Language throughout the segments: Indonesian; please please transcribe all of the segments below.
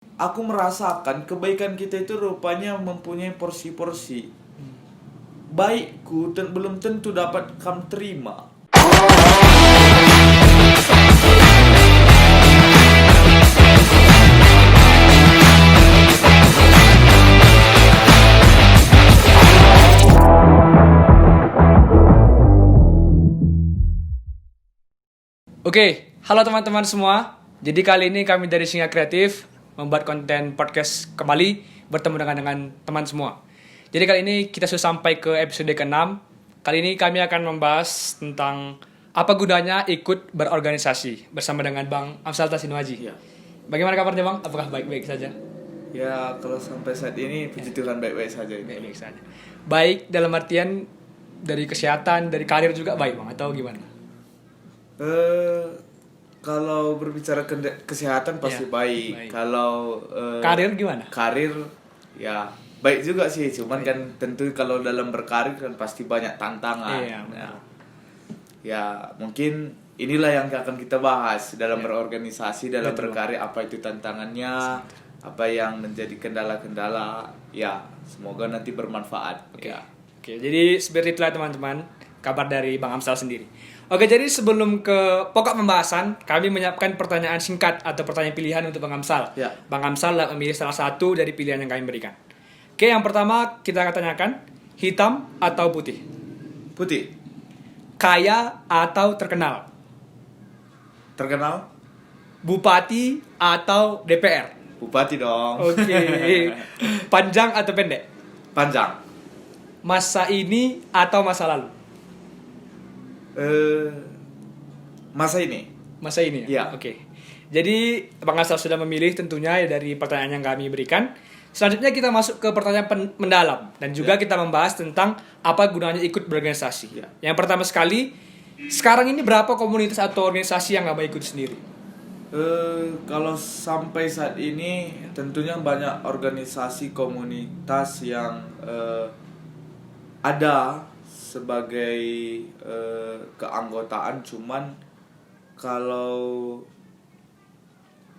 aku merasakan kebaikan kita itu rupanya mempunyai porsi-porsi. Baikku belum tentu dapat kamu terima. Oke, halo teman-teman semua. Jadi kali ini kami dari Singa Kreatif membuat konten podcast kembali bertemu dengan teman semua. Jadi kali ini kita sudah sampai ke episode ke-6. Kali ini kami akan membahas tentang apa gunanya ikut berorganisasi bersama dengan Bang Amsal Tasinuaji. Ya. Bagaimana kabarnya Bang? Apakah baik-baik saja? Ya, kalau sampai saat ini puji Tuhan baik-baik saja ini. Baik-baik saja. Baik dalam artian dari kesehatan, dari karir juga baik Bang atau gimana? Kalau berbicara kesehatan pasti Ya, baik. baik. Kalau Karir gimana? karir ya baik juga sih. Cuman kan tentu kalau dalam berkarir kan pasti banyak tantangan. Iya, benar. Ya mungkin inilah yang akan kita bahas dalam Ya. berorganisasi, dalam Betul. berkarir, apa itu tantangannya, apa yang menjadi kendala-kendala. Ya semoga nanti bermanfaat. Oke. Ya. Oke, jadi seperti itulah teman-teman kabar dari Bang Amsal sendiri. Oke, jadi sebelum ke pokok pembahasan, kami menyiapkan pertanyaan singkat atau pertanyaan pilihan untuk Bang Amsal. Ya. Bang Amsal memilih salah satu dari pilihan yang kami berikan. Oke, yang pertama kita akan tanyakan, hitam atau putih? Putih, Kaya atau terkenal? terkenal? Bupati atau DPR? Bupati dong. Oke. Panjang atau pendek? Panjang. Masa ini atau masa lalu? Masa ini. Masa ini ya? Iya. Oke. Jadi Bang Asal sudah memilih tentunya dari pertanyaan yang kami berikan. Selanjutnya kita masuk ke pertanyaan mendalam. Dan juga kita membahas tentang apa gunanya ikut berorganisasi. Iya. Yang pertama sekali, sekarang ini berapa komunitas atau organisasi yang Abang ikut sendiri? Kalau sampai saat ini tentunya banyak organisasi komunitas yang ada sebagai keanggotaan, cuman kalau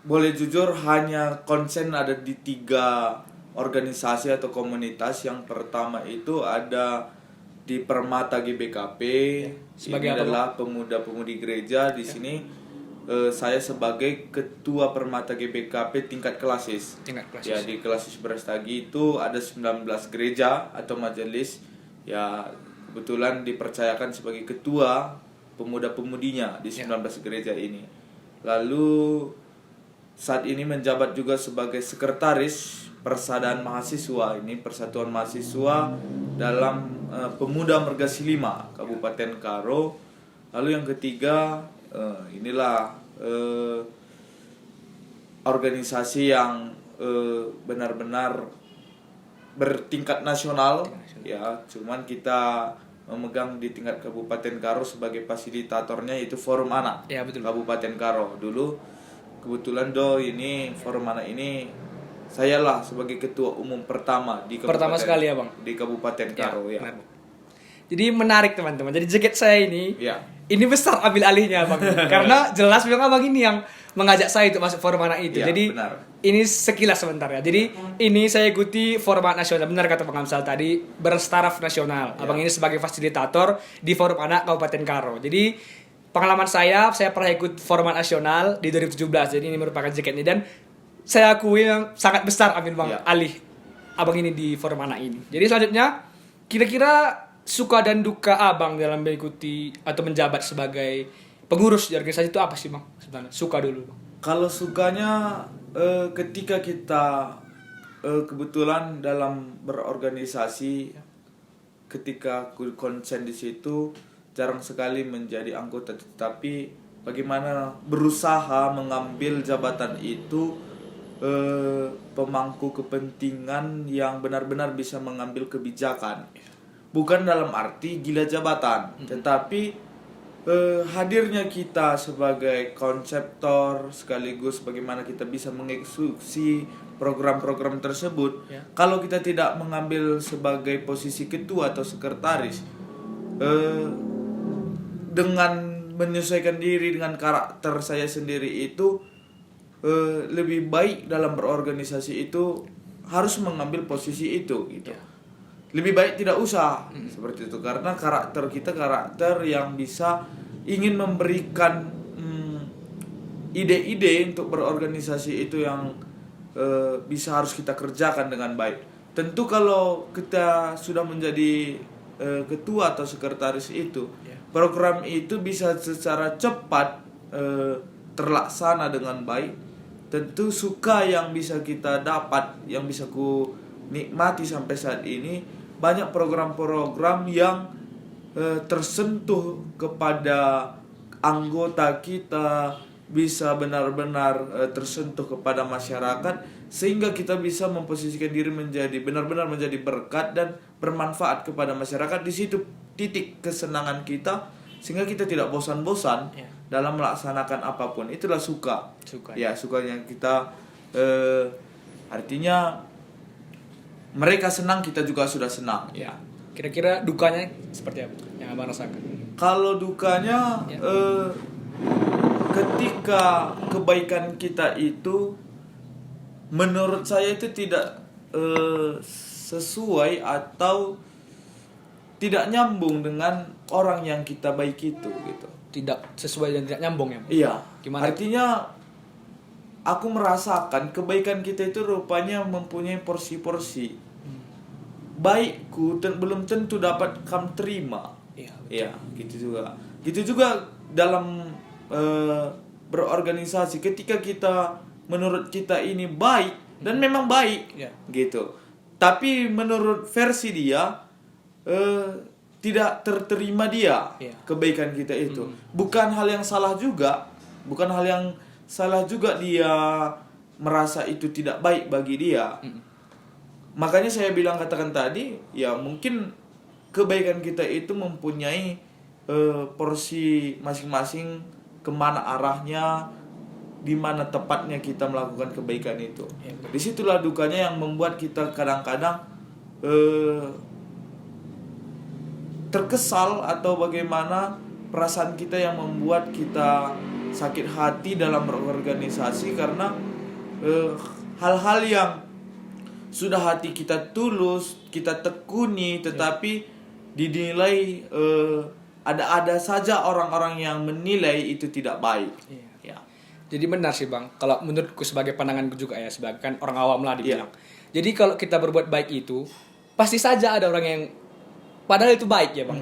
boleh jujur hanya konsen ada di 3 organisasi atau komunitas. Yang pertama itu ada di Permata GBKP. Sebagai Ini apa, adalah pemuda-pemudi gereja di sini. Saya sebagai ketua Permata GBKP tingkat klasis. Tingkat klasis. Ya, di klasis Brastagi itu ada 19 gereja atau majelis. Ya, kebetulan dipercayakan sebagai ketua pemuda-pemudinya di 19 gereja ini. Lalu saat ini menjabat juga sebagai sekretaris Persaudaraan Mahasiswa, ini Persatuan Mahasiswa dalam Pemuda Mergasi 5 Kabupaten Karo. Lalu yang ketiga inilah organisasi yang benar-benar bertingkat nasional, ya, cuman kita memegang di tingkat Kabupaten Karo sebagai fasilitatornya, itu Forum Anak. Ya, betul. Kabupaten Karo. Dulu kebetulan ini Forum Anak ini saya lah sebagai ketua umum pertama di Kabupaten, Pertama sekali ya, Bang? di Kabupaten Karo, ya. benar. Jadi menarik teman-teman. Jadi jaket saya ini, Ya. ini besar ambil alihnya Bang. Karena jelas memang Abang ini yang mengajak saya untuk masuk forum anak itu. Ya, Jadi benar. ini sekilas sebentar ya. Jadi ini saya ikuti forum anak nasional. Benar kata Bang Amsal tadi, berstaraf nasional. Ya. Abang ini sebagai fasilitator di forum anak Kabupaten Karo. Jadi pengalaman saya pernah ikut forum anak nasional di 2017. Jadi ini merupakan jaket ini, dan saya akui yang sangat besar ambil Bang Ya. alih Abang ini di forum anak ini. Jadi selanjutnya, kira-kira suka dan duka Abang dalam mengikuti atau menjabat sebagai pengurus di organisasi itu apa sih Bang? Sebenarnya suka dulu Bang. Kalau sukanya ketika kita kebetulan dalam berorganisasi, ketika konsen di situ jarang sekali menjadi anggota, tetapi bagaimana berusaha mengambil jabatan itu, pemangku kepentingan yang benar-benar bisa mengambil kebijakan. Bukan dalam arti gila jabatan, tetapi hadirnya kita sebagai konseptor sekaligus bagaimana kita bisa mengeksekusi program-program tersebut. Ya. Kalau kita tidak mengambil sebagai posisi ketua atau sekretaris, dengan menyesuaikan diri dengan karakter saya sendiri itu lebih baik dalam berorganisasi itu harus mengambil posisi itu gitu. Lebih baik tidak usah seperti itu, karena karakter kita karakter yang bisa ingin memberikan ide-ide untuk berorganisasi itu yang bisa harus kita kerjakan dengan baik. Tentu kalau kita sudah menjadi ketua atau sekretaris itu, program itu bisa secara cepat terlaksana dengan baik. Tentu suka yang bisa kita dapat, yang bisa ku nikmati sampai saat ini, banyak program-program yang tersentuh kepada anggota kita, bisa benar-benar tersentuh kepada masyarakat, sehingga kita bisa memposisikan diri menjadi benar-benar menjadi berkat dan bermanfaat kepada masyarakat. Di situ titik kesenangan kita, sehingga kita tidak bosan-bosan dalam melaksanakan apapun. Itulah suka. Sukanya kita, artinya mereka senang, kita juga sudah senang. Kira-kira dukanya seperti apa yang abang rasakan? Kalau dukanya, ketika kebaikan kita itu, menurut saya itu tidak sesuai atau tidak nyambung dengan orang yang kita baik itu gitu. Tidak sesuai dan tidak nyambung ya? Iya. Gimana? Artinya aku merasakan kebaikan kita itu rupanya mempunyai porsi-porsi. Baikku belum tentu dapat kamu terima. Iya, gitu juga. Gitu juga dalam berorganisasi, ketika kita menurut kita ini baik dan memang baik, gitu. Tapi menurut versi dia tidak terterima dia kebaikan kita itu. Bukan hal yang salah juga, dia merasa itu tidak baik bagi dia. Makanya saya katakan tadi, ya mungkin kebaikan kita itu mempunyai porsi masing-masing, kemana arahnya, di mana tepatnya kita melakukan kebaikan itu. Disitulah dukanya yang membuat kita kadang-kadang terkesal, atau bagaimana perasaan kita yang membuat kita sakit hati dalam berorganisasi, karena hal-hal yang sudah hati kita tulus, kita tekuni, tetapi dinilai ada saja orang-orang yang menilai itu tidak baik. Jadi benar sih bang, kalau menurutku sebagai pandanganku juga ya, sebagai kan orang awam lah dibilang. Jadi kalau kita berbuat baik itu, pasti saja ada orang yang padahal itu baik ya bang.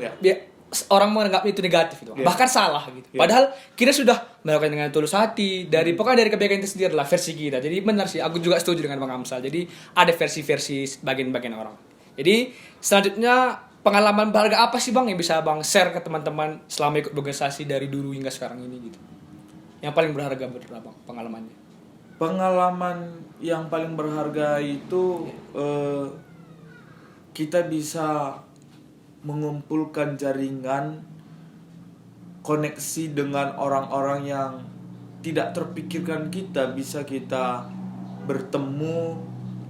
Orang menganggap itu negatif itu, bahkan salah gitu. Padahal kita sudah melakukan dengan tulus hati, pokoknya dari kebaikan itu sendiri lah versi kita. Jadi benar sih, aku juga setuju dengan Bang Amsal. Jadi ada versi-versi bagian-bagian orang. Jadi selanjutnya, pengalaman berharga apa sih bang yang bisa bang share ke teman-teman selama ikut organisasi dari dulu hingga sekarang ini gitu? Yang paling berharga berapa bang pengalamannya? Pengalaman yang paling berharga itu kita bisa mengumpulkan jaringan koneksi dengan orang-orang yang tidak terpikirkan kita bisa kita bertemu,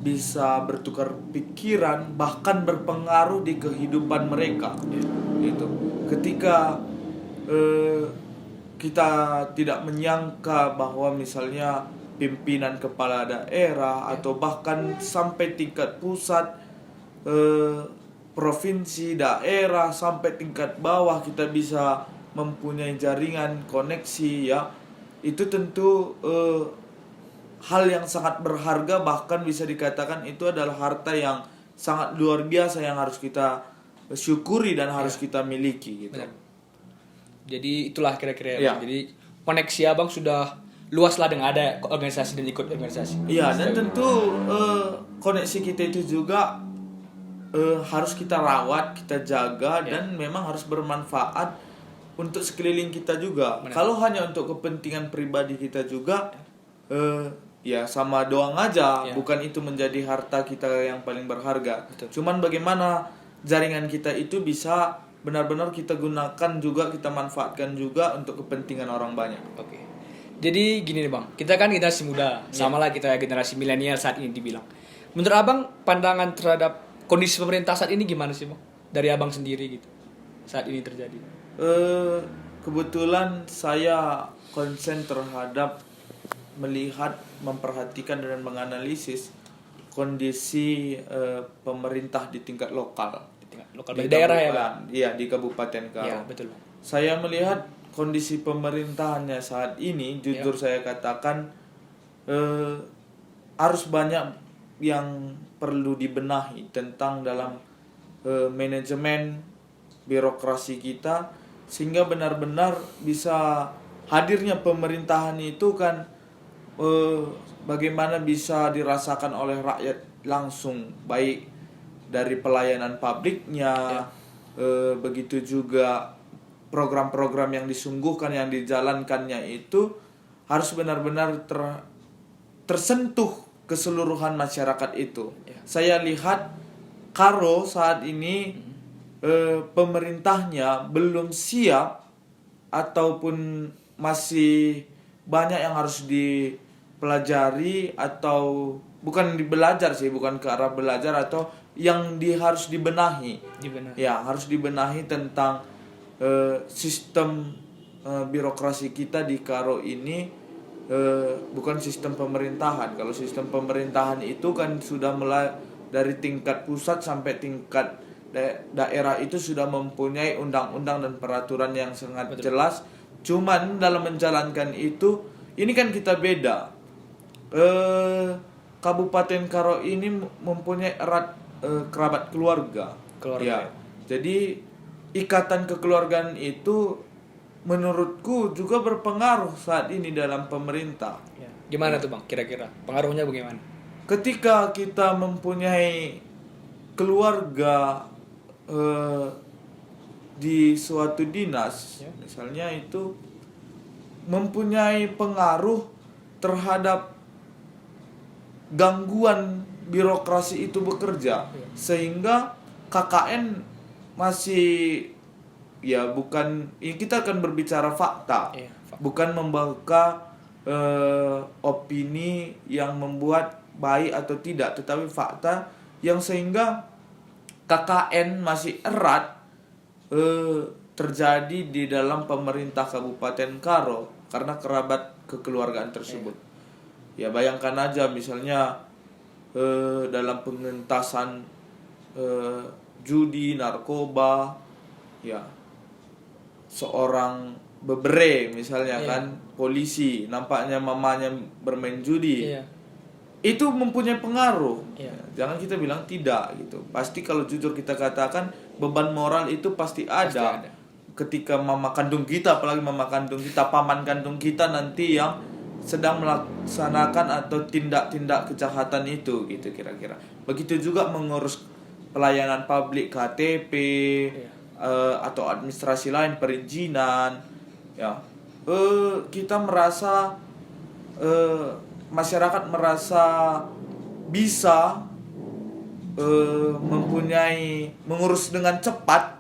bisa bertukar pikiran, bahkan berpengaruh di kehidupan mereka. Gitu. Ketika kita tidak menyangka bahwa misalnya pimpinan kepala daerah atau bahkan sampai tingkat pusat, provinsi, daerah, sampai tingkat bawah kita bisa mempunyai jaringan koneksi ya, itu tentu hal yang sangat berharga, bahkan bisa dikatakan itu adalah harta yang sangat luar biasa yang harus kita syukuri dan harus kita miliki gitu. Benar. Jadi itulah kira-kira ya. Jadi koneksi abang sudah luas lah dengan ada organisasi dan ikut organisasi. Iya, dan tentu koneksi kita itu juga harus kita rawat, kita jaga, dan memang harus bermanfaat untuk sekeliling kita juga. Benar. Kalau hanya untuk kepentingan pribadi kita juga, ya sama doang aja, bukan itu menjadi harta kita yang paling berharga. Betul. Cuman bagaimana jaringan kita itu bisa benar-benar kita gunakan juga, kita manfaatkan juga untuk kepentingan orang banyak. Oke. Jadi gini nih bang, kita kan generasi muda, sama lah kita generasi milenial saat ini dibilang. Menurut abang, pandangan terhadap kondisi pemerintah saat ini gimana sih bang? Dari abang sendiri gitu, saat ini terjadi. Kebetulan saya konsen terhadap melihat, memperhatikan dan menganalisis kondisi pemerintah di tingkat lokal. Di tingkat lokal di daerah ya, Bang. Iya, di Kabupaten Karo. Iya, betul, Bang. Saya melihat kondisi pemerintahannya saat ini, jujur saya katakan harus banyak yang perlu dibenahi tentang dalam manajemen birokrasi kita, sehingga benar-benar bisa hadirnya pemerintahan itu kan bagaimana bisa dirasakan oleh rakyat langsung, baik dari pelayanan publiknya, begitu juga program-program yang disungguhkan, yang dijalankannya itu harus benar-benar tersentuh keseluruhan masyarakat itu. Saya lihat Karo saat ini pemerintahnya belum siap, ataupun masih banyak yang harus dipelajari, atau bukan belajar sih, bukan ke arah belajar, atau yang harus dibenahi. Ya, harus dibenahi tentang sistem birokrasi kita di Karo ini. Bukan sistem pemerintahan. Kalau sistem pemerintahan itu kan sudah mulai dari tingkat pusat sampai tingkat daerah itu sudah mempunyai undang-undang dan peraturan yang sangat jelas. Cuman dalam menjalankan itu, ini kan kita beda. Kabupaten Karo ini mempunyai erat kerabat keluarga. Ya. Jadi ikatan kekeluargaan itu menurutku juga berpengaruh saat ini dalam pemerintah. Gimana tuh, Bang? Kira-kira pengaruhnya bagaimana? Ketika kita mempunyai keluarga di suatu dinas, misalnya, itu mempunyai pengaruh terhadap gangguan birokrasi itu bekerja, sehingga KKN masih, ya bukan, kita akan berbicara fakta, bukan membuka opini yang membuat baik atau tidak, tetapi fakta yang sehingga KKN masih erat terjadi di dalam pemerintah Kabupaten Karo karena kerabat kekeluargaan tersebut. Ya bayangkan aja misalnya dalam pengentasan judi, narkoba, ya seorang bebere misalnya kan, polisi nampaknya mamanya bermain judi, itu mempunyai pengaruh. Jangan kita bilang tidak gitu. Pasti kalau jujur kita katakan beban moral itu pasti ada. Ketika mama kandung kita, apalagi mama kandung kita, paman kandung kita nanti yang sedang melaksanakan atau tindak-tindak kejahatan itu gitu kira-kira. Begitu juga mengurus pelayanan publik, KTP, atau administrasi lain, perizinan, ya. Kita merasa masyarakat merasa bisa mengurus dengan cepat,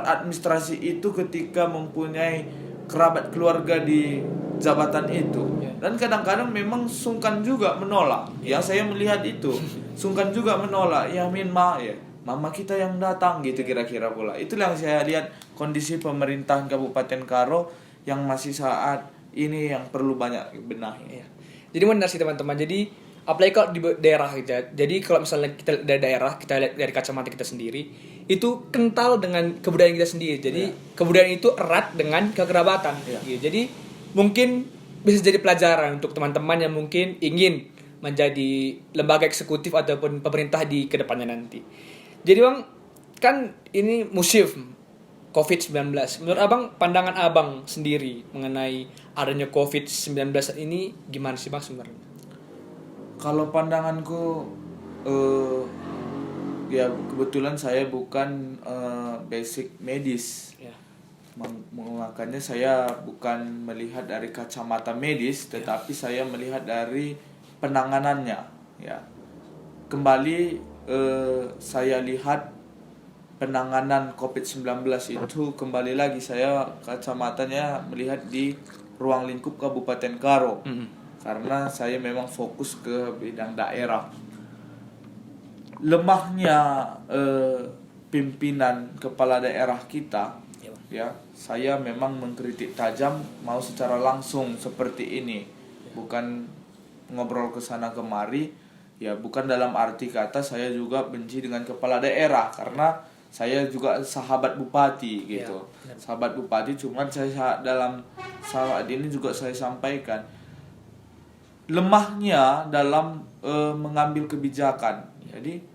administrasi itu ketika mempunyai kerabat keluarga di jabatan itu. Dan kadang-kadang memang sungkan juga menolak. Ya saya melihat itu, sungkan juga menolak. Ya mama kita yang datang gitu kira-kira pula. Itulah yang saya lihat kondisi pemerintahan Kabupaten Karo yang masih saat ini yang perlu banyak benahi. Jadi benar sih teman-teman. Jadi apalagi kalau di daerah gitu. Jadi kalau misalnya kita dari daerah, kita lihat dari kacamata kita sendiri, itu kental dengan kebudayaan kita sendiri. Jadi kebudayaan itu erat dengan kekerabatan. Gitu. Jadi mungkin bisa jadi pelajaran untuk teman-teman yang mungkin ingin menjadi lembaga eksekutif ataupun pemerintah di kedepannya nanti. Jadi Bang, kan ini musim COVID-19. Menurut Abang, pandangan Abang sendiri mengenai adanya COVID-19 ini gimana sih Bang sebenarnya? Kalau pandanganku, ya kebetulan saya bukan basic medis. Makanya saya bukan melihat dari kacamata medis, tetapi saya melihat dari penanganannya. Ya, kembali saya lihat penanganan COVID-19 itu kembali lagi saya kacamatanya melihat di ruang lingkup Kabupaten Karo. Karena saya memang fokus ke bidang daerah. Lemahnya pimpinan kepala daerah kita, ya saya memang mengkritik tajam mau secara langsung seperti ini. bukan ngobrol ke sana kemari. Ya bukan dalam arti kata saya juga benci dengan kepala daerah, karena saya juga sahabat bupati gitu. Ya, Sahabat bupati, cuman saya dalam saat ini juga saya sampaikan lemahnya dalam mengambil kebijakan. Jadi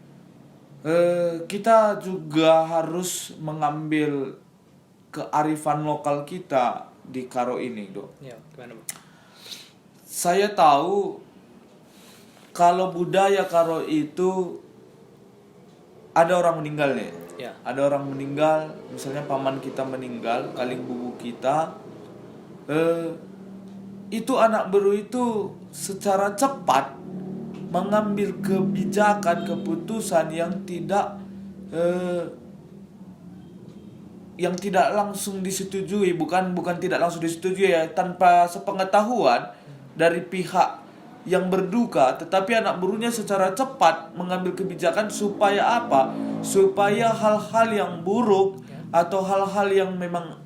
kita juga harus mengambil kearifan lokal kita di Karo ini, Dok. Ya, gimana, Bang? Saya tahu kalau budaya Karo itu ada orang meninggal nih. Ya. Ada orang meninggal, misalnya paman kita meninggal, kaling bubu kita, itu anak baru itu secara cepat mengambil kebijakan, keputusan yang tidak langsung disetujui, bukan tidak langsung disetujui ya, tanpa sepengetahuan dari pihak yang berduka, tetapi anak burunya secara cepat mengambil kebijakan supaya apa? Supaya hal-hal yang buruk atau hal-hal yang memang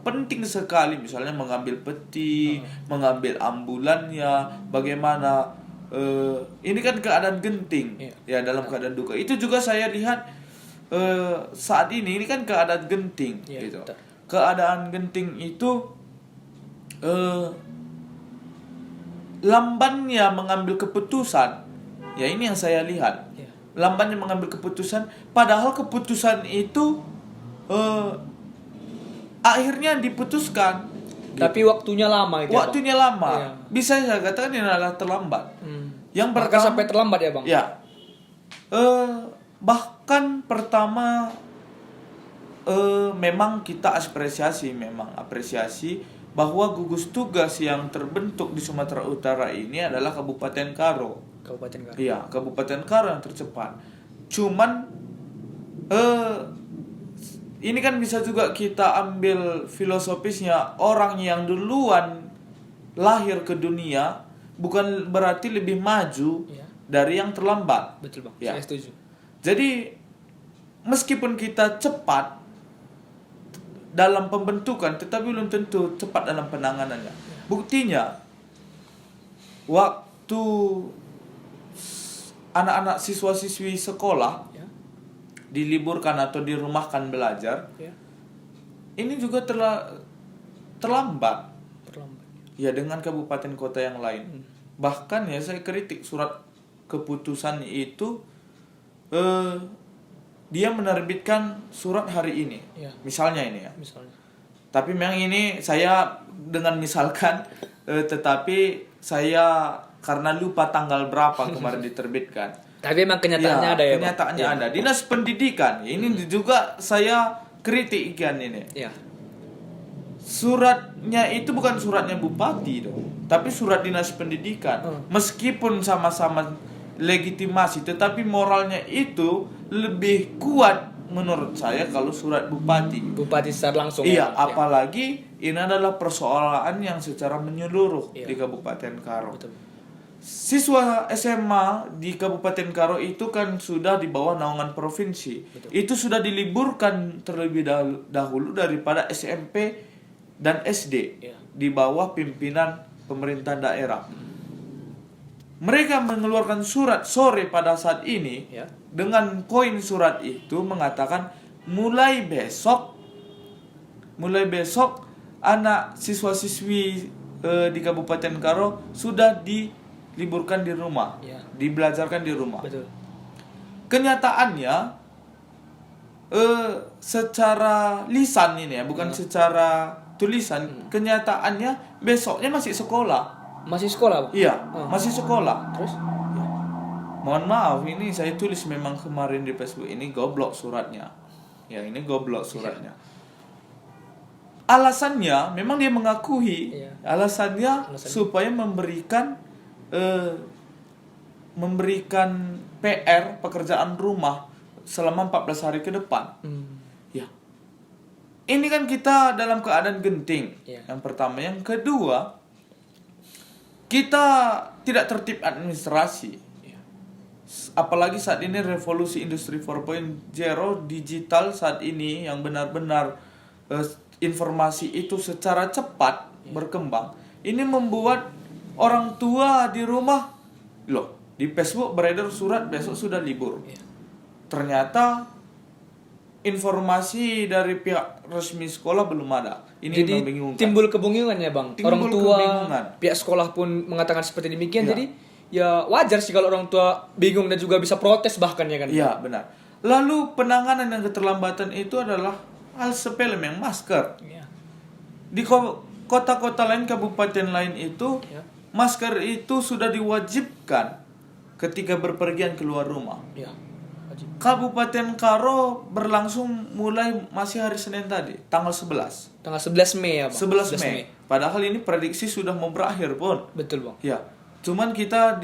penting sekali, misalnya mengambil peti, mengambil ambulannya, bagaimana ini kan keadaan genting ya, dalam keadaan duka. Itu juga saya lihat saat ini kan keadaan genting gitu. Betul. Keadaan genting itu lambannya mengambil keputusan. Ya ini yang saya lihat. Lambannya mengambil keputusan, padahal keputusan itu akhirnya diputuskan. Tapi waktunya lama itu. Waktunya lama. Iya. Bisa saya katakan ini adalah terlambat. Yang Maka pertama sampai terlambat ya, Bang? Ya. Bahkan pertama memang kita apresiasi bahwa gugus tugas yang terbentuk di Sumatera Utara ini adalah Kabupaten Karo. Kabupaten Karo. Iya, Kabupaten Karo yang tercepat. Cuman ini kan bisa juga kita ambil filosofisnya, orang yang duluan lahir ke dunia bukan berarti lebih maju dari yang terlambat. Betul, Bang. Ya. Saya setuju. Jadi meskipun kita cepat dalam pembentukan, tetapi belum tentu cepat dalam penanganannya. Buktinya, waktu anak-anak siswa-siswi sekolah diliburkan atau dirumahkan belajar, ini juga terlambat. Ya, dengan kabupaten kota yang lain. Bahkan ya saya kritik surat keputusan itu, dia menerbitkan surat hari ini. Misalnya ini ya. Tapi memang ini saya dengan misalkan, tetapi saya karena lupa tanggal berapa kemarin diterbitkan. Tapi memang kenyataannya ada ya, kenyataannya ada. Dinas Pendidikan ini juga saya kritik ikan ini. Suratnya itu bukan suratnya bupati dong, tapi surat Dinas Pendidikan. Meskipun sama-sama legitimasi, tetapi moralnya itu lebih kuat menurut saya kalau surat bupati. Bupati secara langsung. Iya, apalagi ini adalah persoalan yang secara menyeluruh di Kabupaten Karo. Betul. Siswa SMA di Kabupaten Karo itu kan sudah di bawah naungan provinsi. Betul. Itu sudah diliburkan terlebih dahulu daripada SMP dan SD di bawah pimpinan pemerintah daerah. Mereka mengeluarkan surat sore pada saat ini dengan poin surat itu mengatakan mulai besok anak siswa-siswi di Kabupaten Karo sudah diliburkan di rumah, dibelajarkan di rumah. Betul. Kenyataannya secara lisan ini ya, bukan secara tulisan. Kenyataannya besoknya masih sekolah. Masih sekolah, Bang? Iya, masih sekolah. Terus? Mohon maaf, ini saya tulis memang kemarin di Facebook, ini goblok suratnya. Ya, ini goblok suratnya. Alasannya memang dia mengakui, alasannya supaya memberikan PR pekerjaan rumah selama 14 hari ke depan. Ya. Ini kan kita dalam keadaan genting. Yang pertama, yang kedua, kita tidak tertib administrasi. Apalagi saat ini revolusi industri 4.0 digital saat ini yang benar-benar informasi itu secara cepat berkembang. Ini membuat orang tua di rumah, loh di Facebook beredar surat besok sudah libur. Ternyata informasi dari pihak resmi sekolah belum ada. Ini Jadi membingungkan. timbul kebingungan ya bang. Timbul Orang tua, kebingungan. pihak sekolah pun mengatakan seperti demikian. Ya. Jadi ya wajar sih kalau orang tua bingung dan juga bisa protes bahkan ya kan. Iya benar. Lalu penanganan dan keterlambatan itu adalah hal sepele, yang masker. Iya. Di kota-kota lain, kabupaten lain itu Ya. masker itu sudah diwajibkan ketika berpergian keluar rumah. Iya. Wajib. Kabupaten Karo berlangsung mulai masih hari Senin tadi, tanggal 11. Tanggal 11 Mei ya bang. 11 Mei. Padahal ini prediksi sudah mau berakhir pun. Betul bang. Ya. Cuman kita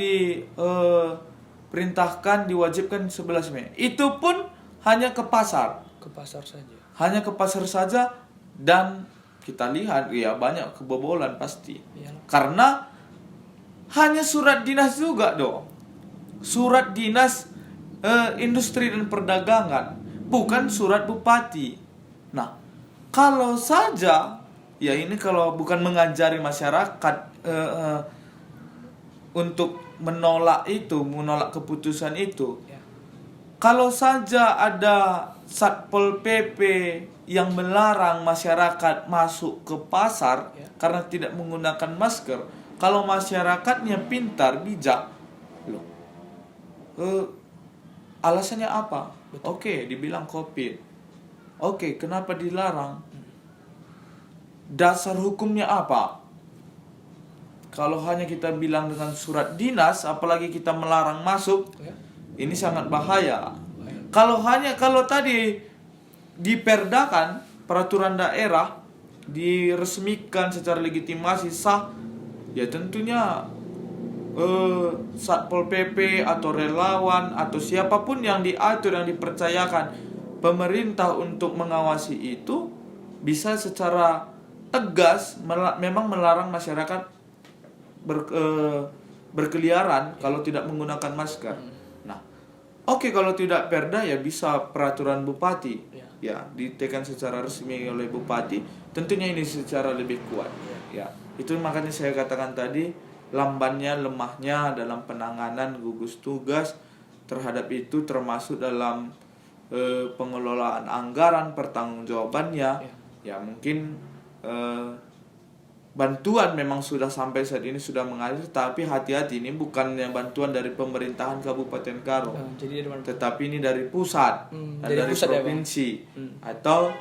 perintahkan diwajibkan 11 Mei. Itu pun hanya ke pasar. Ke pasar saja. Hanya ke pasar saja, dan kita lihat ya banyak kebobolan pasti. Iyalah. Karena hanya surat dinas juga dong. Surat dinas industri dan perdagangan, bukan surat bupati. Nah, kalau saja ya ini kalau bukan mengajari masyarakat untuk menolak keputusan itu. Ya. Kalau saja ada Satpol PP yang melarang masyarakat masuk ke pasar karena tidak menggunakan masker, kalau masyarakatnya pintar, bijak, loh, alasannya apa? Oke, dibilang COVID. Oke, kenapa dilarang? Dasar hukumnya apa? Kalau hanya kita bilang dengan surat dinas, apalagi kita melarang masuk, Ya. ini sangat bahaya. Kalau tadi diperdakan peraturan daerah, diresmikan secara legitimasi sah, ya tentunya Satpol PP atau relawan atau siapapun yang diatur, yang dipercayakan pemerintah untuk mengawasi itu, bisa secara tegas memang melarang masyarakat berkeliaran kalau tidak menggunakan masker. Nah, oke, kalau tidak perda ya bisa peraturan bupati. Ya, ditekan secara resmi oleh bupati. Tentunya ini secara lebih kuat. Ya, itu makanya saya katakan tadi, lemahnya dalam penanganan gugus tugas terhadap itu, termasuk dalam pengelolaan anggaran, pertanggungjawabannya. Ya mungkin bantuan memang sudah sampai saat ini sudah mengalir, tapi hati-hati, ini bukannya bantuan dari pemerintahan Kabupaten Karo, Jadi dari mana? tetapi ini dari pusat, dan dari pusat ya, Bang? provinsi, atau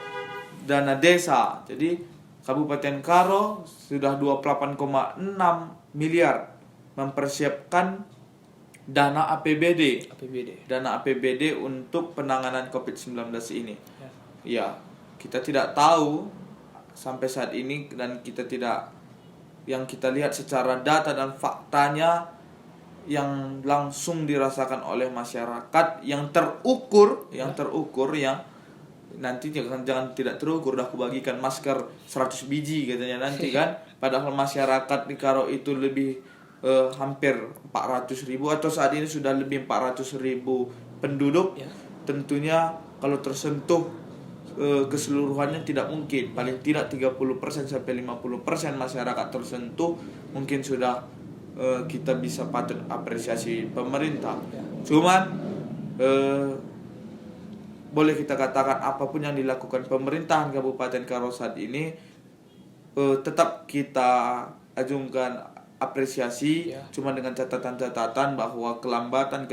dana desa. Jadi Kabupaten Karo sudah 28,6 miliar mempersiapkan dana APBD. Dana APBD untuk penanganan COVID-19 ini. Ya, kita tidak tahu sampai saat ini, dan yang kita lihat secara data dan faktanya yang langsung dirasakan oleh masyarakat, yang terukur ya, nanti jangan tidak terukur, udah aku bagikan masker 100 biji katanya nanti kan, padahal masyarakat di Karo itu lebih hampir 400.000, atau saat ini sudah lebih 400.000 penduduk. Tentunya kalau tersentuh keseluruhannya tidak mungkin, paling tidak 30% sampai 50% masyarakat tersentuh, mungkin sudah kita bisa patut apresiasi pemerintah. Cuman boleh kita katakan apapun yang dilakukan pemerintahan Kabupaten Karo saat ini, tetap kita ajungkan apresiasi, cuma dengan catatan-catatan bahwa kelambatan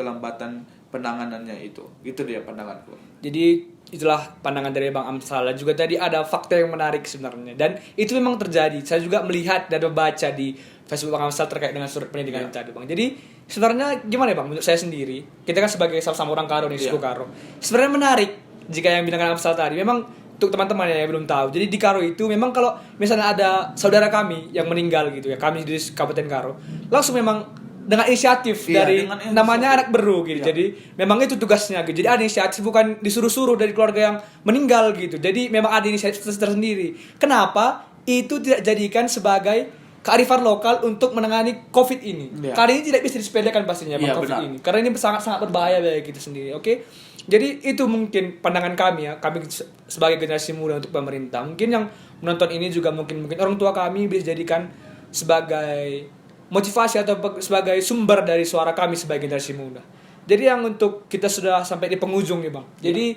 penanganannya itu dia pandanganku. Jadi itulah pandangan dari Bang Amsal. Dan juga tadi ada fakta yang menarik sebenarnya, dan itu memang terjadi. Saya juga melihat dan membaca di Facebook Bang Amsal terkait dengan surat pendidikan tadi, Bang. Jadi sebenarnya gimana ya, Bang? Menurut saya sendiri, kita kan sebagai sama-sama orang Karo nih, suku Karo. Sebenarnya menarik jika yang bilang Bang Amsal tadi. Memang untuk teman-teman yang belum tahu, jadi di Karo itu memang kalau misalnya ada saudara kami yang meninggal gitu ya, kami di Kabupaten Karo, langsung memang dengan inisiatif dari namanya anak beru gitu. Jadi memang itu tugasnya gitu. Jadi ada inisiatif, bukan disuruh-suruh dari keluarga yang meninggal gitu. Jadi memang ada inisiatif tersendiri. Kenapa itu tidak jadikan sebagai kearifan lokal untuk menangani COVID ini? Karena ini tidak bisa disepelekan pastinya COVID ini. Karena ini sangat-sangat berbahaya bagi kita sendiri. Oke. Jadi itu mungkin pandangan kami ya, kami sebagai generasi muda untuk pemerintah. Mungkin yang menonton ini juga mungkin orang tua kami bisa jadikan sebagai motivasi atau sebagai sumber dari suara kami sebagai generasi muda. Jadi yang untuk kita sudah sampai di penghujung nih Bang. Jadi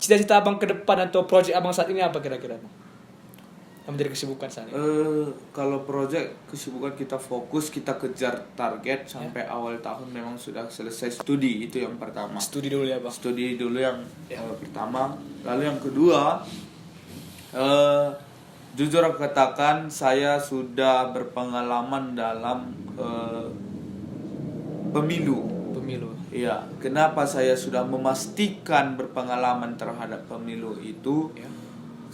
cita-cita Abang ke depan atau proyek Abang saat ini apa kira-kira Bang? Yang menjadi kesibukan saat ini? Kalau proyek kesibukan kita fokus, kita kejar target sampai awal tahun memang sudah selesai studi, itu yang pertama. Studi dulu ya Bang. Studi dulu yang pertama, lalu yang kedua, jujur aku katakan saya sudah berpengalaman dalam pemilu. Iya, kenapa saya sudah memastikan berpengalaman terhadap pemilu itu? Ya.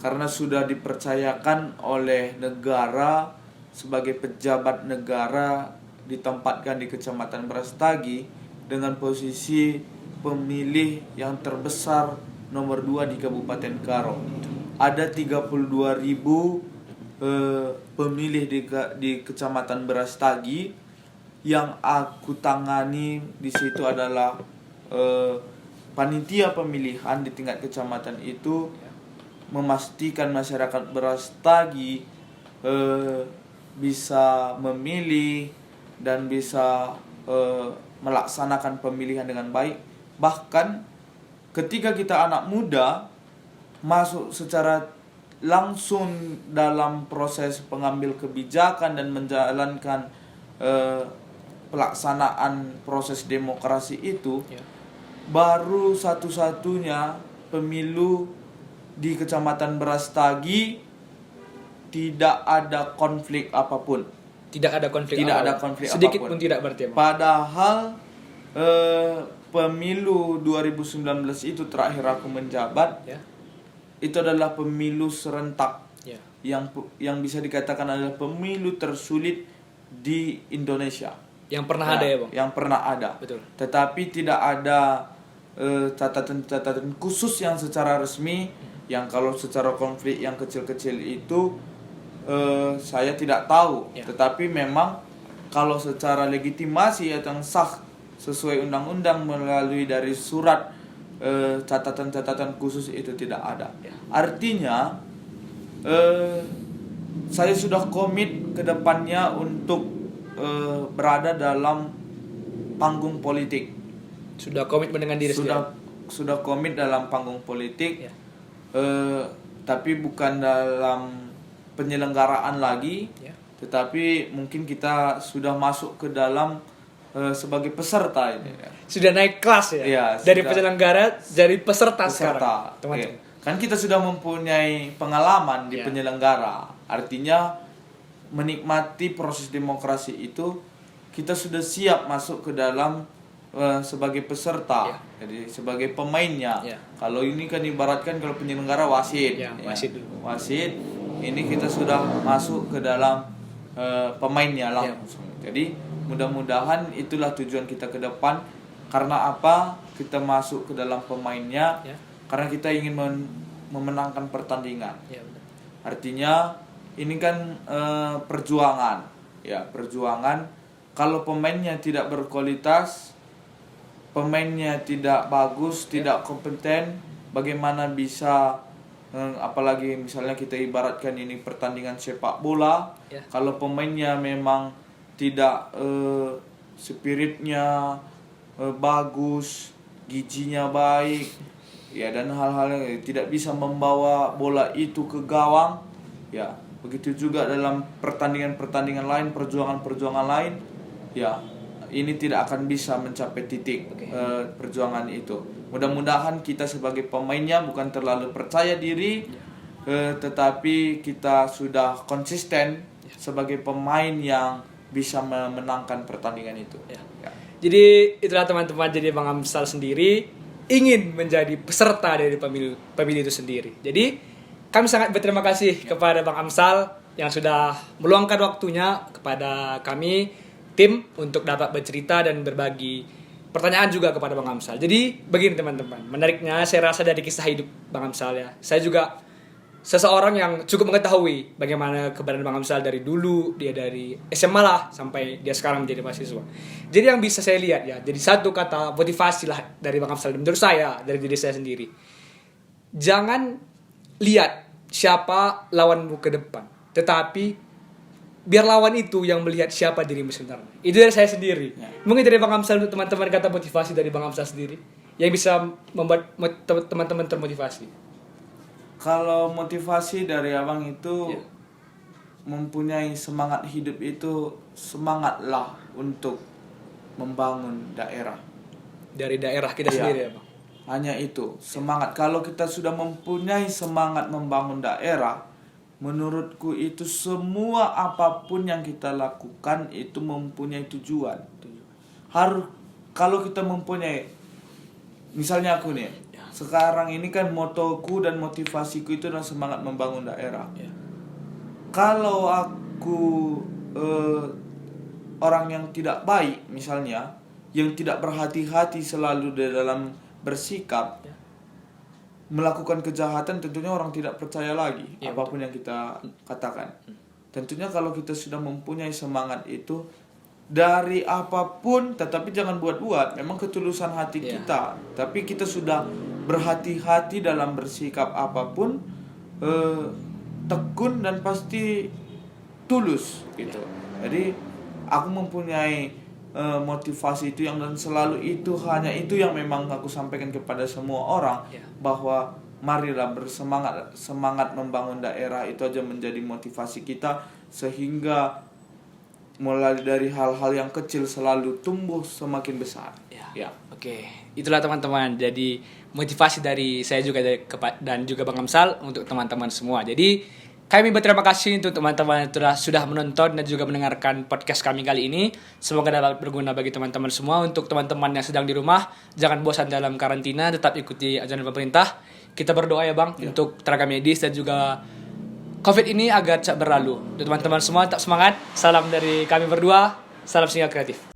Karena sudah dipercayakan oleh negara sebagai pejabat negara, ditempatkan di Kecamatan Brastagi dengan posisi pemilih yang terbesar nomor 2 di Kabupaten Karo. Ada 32.000 pemilih di Kecamatan Brastagi. Yang aku tangani di situ adalah panitia pemilihan di tingkat kecamatan itu, memastikan masyarakat Brastagi bisa memilih dan bisa melaksanakan pemilihan dengan baik. Bahkan ketika kita anak muda masuk secara langsung dalam proses pengambil kebijakan dan menjalankan pelaksanaan proses demokrasi itu, baru satu-satunya pemilu di Kecamatan Brastagi tidak ada konflik apapun. Tidak ada konflik sedikit apapun. Pun tidak berarti ya, Bang? Padahal pemilu 2019 itu terakhir aku menjabat, itu adalah pemilu serentak, yang bisa dikatakan adalah pemilu tersulit di Indonesia. Yang pernah ada ya Bang? Yang pernah ada. Betul. Tetapi tidak ada catatan khusus yang secara resmi. Yang kalau secara konflik yang kecil-kecil itu saya tidak tahu. Tetapi memang kalau secara legitimasi atau yang sah sesuai undang-undang melalui dari surat catatan-catatan khusus itu tidak ada. Artinya saya sudah komit ke depannya untuk berada dalam panggung politik. Sudah komitmen dengan diri sendiri. Sudah komit dalam panggung politik. Tapi bukan dalam penyelenggaraan lagi, tetapi mungkin kita sudah masuk ke dalam sebagai peserta ini. Sudah naik kelas ya? Dari penyelenggara jadi peserta sekarang, teman-teman. Kan kita sudah mempunyai pengalaman di penyelenggara. Artinya menikmati proses demokrasi itu, kita sudah siap masuk ke dalam sebagai peserta, jadi sebagai pemainnya. Kalau ini kan ibaratkan kalau penyelenggara wasit, wasit. Ini kita sudah masuk ke dalam pemainnya langsung. Jadi mudah-mudahan itulah tujuan kita ke depan. Karena apa? Kita masuk ke dalam pemainnya, karena kita ingin memenangkan pertandingan. Artinya ini kan perjuangan, perjuangan. Kalau pemainnya tidak berkualitas, pemainnya tidak bagus, tidak kompeten, bagaimana bisa, apalagi misalnya kita ibaratkan ini pertandingan sepak bola, kalau pemainnya memang tidak spiritnya bagus, gizinya baik, dan hal-hal yang tidak bisa membawa bola itu ke gawang, begitu juga dalam pertandingan-pertandingan lain, perjuangan-perjuangan lain, ini tidak akan bisa mencapai titik perjuangan itu. Mudah-mudahan kita sebagai pemainnya bukan terlalu percaya diri, tetapi kita sudah konsisten sebagai pemain yang bisa memenangkan pertandingan itu. Jadi itulah teman-teman, jadi Bang Amsal sendiri ingin menjadi peserta dari pemilu itu sendiri. Jadi kami sangat berterima kasih kepada Bang Amsal yang sudah meluangkan waktunya kepada kami tim untuk dapat bercerita dan berbagi pertanyaan juga kepada Bang Amsal. Jadi begini teman-teman, menariknya saya rasa dari kisah hidup Bang Amsal saya juga seseorang yang cukup mengetahui bagaimana keberadaan Bang Amsal dari dulu, dia dari SMA lah sampai dia sekarang menjadi mahasiswa. Jadi yang bisa saya lihat jadi satu kata motivasi lah dari Bang Amsal menurut saya, dari diri saya sendiri. Jangan lihat siapa lawanmu ke depan, tetapi biar lawan itu yang melihat siapa dirimu sebenarnya. Itu dari saya sendiri. Ya. Mungkin dari Bang Amsal untuk teman-teman kata motivasi dari Bang Amsal sendiri yang bisa membuat teman-teman termotivasi. Kalau motivasi dari abang itu Ya. mempunyai semangat hidup itu, semangatlah untuk membangun daerah. Dari daerah kita Iya. sendiri ya Bang. Hanya itu, semangat. Kalau kita sudah mempunyai semangat membangun daerah, menurutku itu semua apapun yang kita lakukan itu mempunyai tujuan. Harus, kalau kita mempunyai, misalnya aku nih, sekarang ini kan motoku dan motivasiku itu adalah semangat membangun daerah. Ya. Kalau aku orang yang tidak baik misalnya, yang tidak berhati-hati selalu di dalam bersikap, melakukan kejahatan, tentunya orang tidak percaya lagi Ya, apapun yang kita katakan. Tentunya kalau kita sudah mempunyai semangat itu dari apapun, tetapi jangan buat-buat, memang ketulusan hati Ya. kita, tapi kita sudah berhati-hati dalam bersikap apapun, tekun dan pasti tulus gitu. Jadi aku mempunyai motivasi itu yang, dan selalu itu, hanya itu yang memang aku sampaikan kepada semua orang, Ya. bahwa marilah semangat membangun daerah, itu aja menjadi motivasi kita, sehingga mulai dari hal-hal yang kecil selalu tumbuh semakin besar. Ya. Oke, itulah teman-teman. Jadi motivasi dari saya juga dan juga Bang Amsal untuk teman-teman semua. Jadi kami berterima kasih untuk teman-teman yang sudah menonton dan juga mendengarkan podcast kami kali ini. Semoga dapat berguna bagi teman-teman semua. Untuk teman-teman yang sedang di rumah, jangan bosan dalam karantina, tetap ikuti anjuran pemerintah. Kita berdoa ya Bang, untuk tenaga medis dan juga COVID ini agar cepat berlalu. Untuk teman-teman semua, tetap semangat. Salam dari kami berdua. Salam Singa Kreatif.